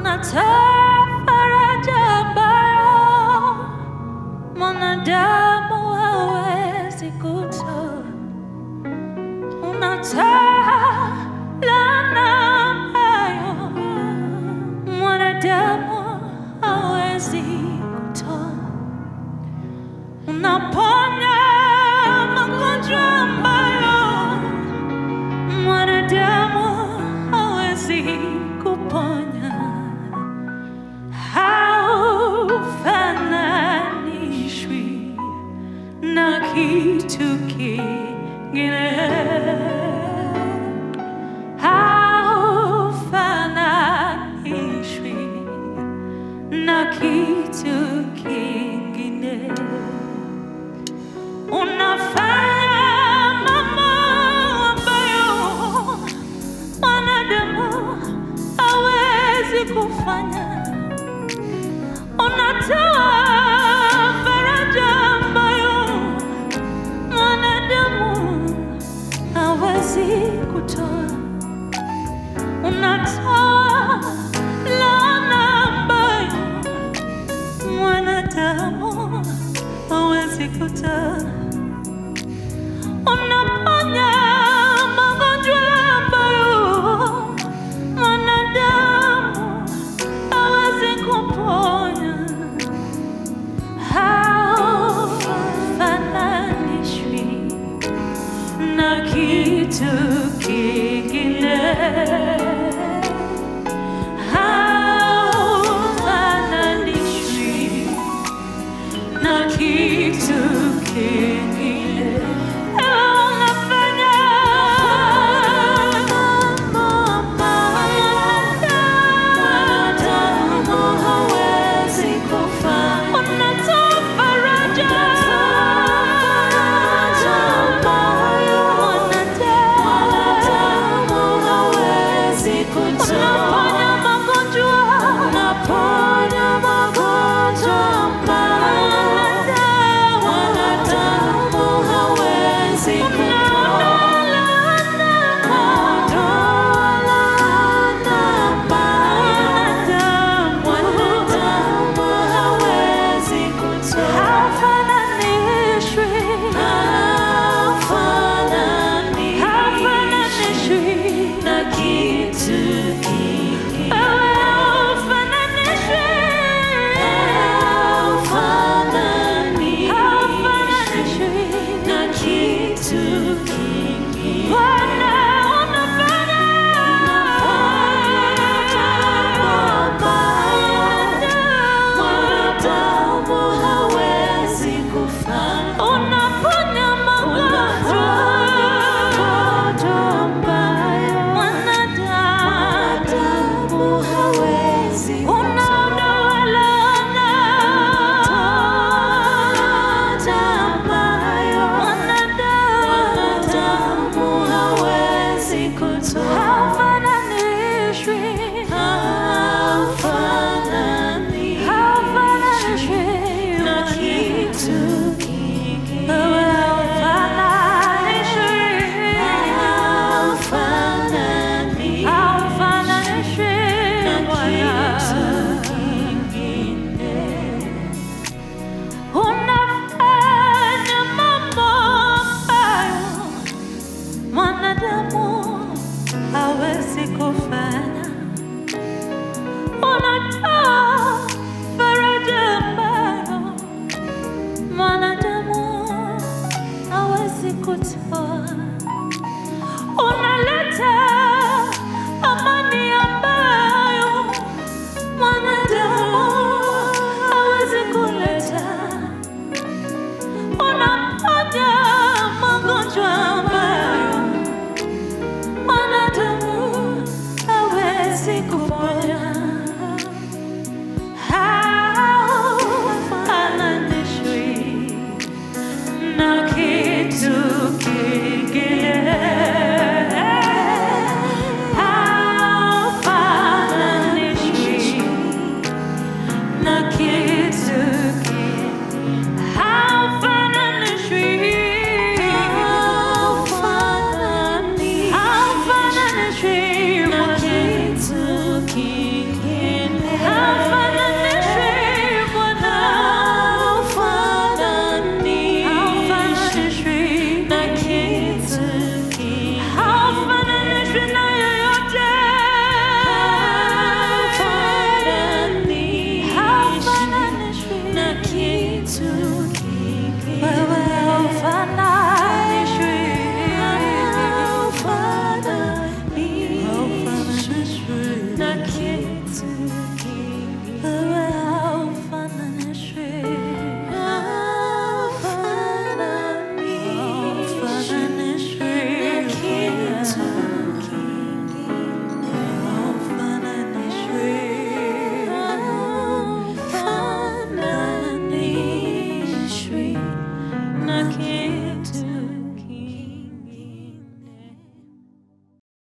unatoa faraja ambayo mwanadamu hawezi kutoa. Unatoa laana ambayo mwanadamu hawezi kutoa. Unaponya magonjwa ambayo mwanadamu hawezi kuponya. Haufananishwi na kitu kingine. Haufananishwi na kitu kingine. Unafanya mambo ambayo mwanadamu hawezi kufanya. Unatoa faraja ambayo mwanadamu hawezi kutoa. Unatoa laana ambayo mwanadamu hawezi kutoa. Unaponya magonjwa ambayo mwanadamu hawezi kuponya. Haufananishwi na kitu kingine. Haufananishwi na kitu kingine. Unafanya mambo mwanadamu hawezi kufanya. Unatoa faraja ambayo mwanadamu hawezi kutoa. Unaponya magonjwa ambayo mwanadamu hawezi kutoa. Hawezi kufanya. Unatoa faraja ambayo mwanadamu hawezi kutoa.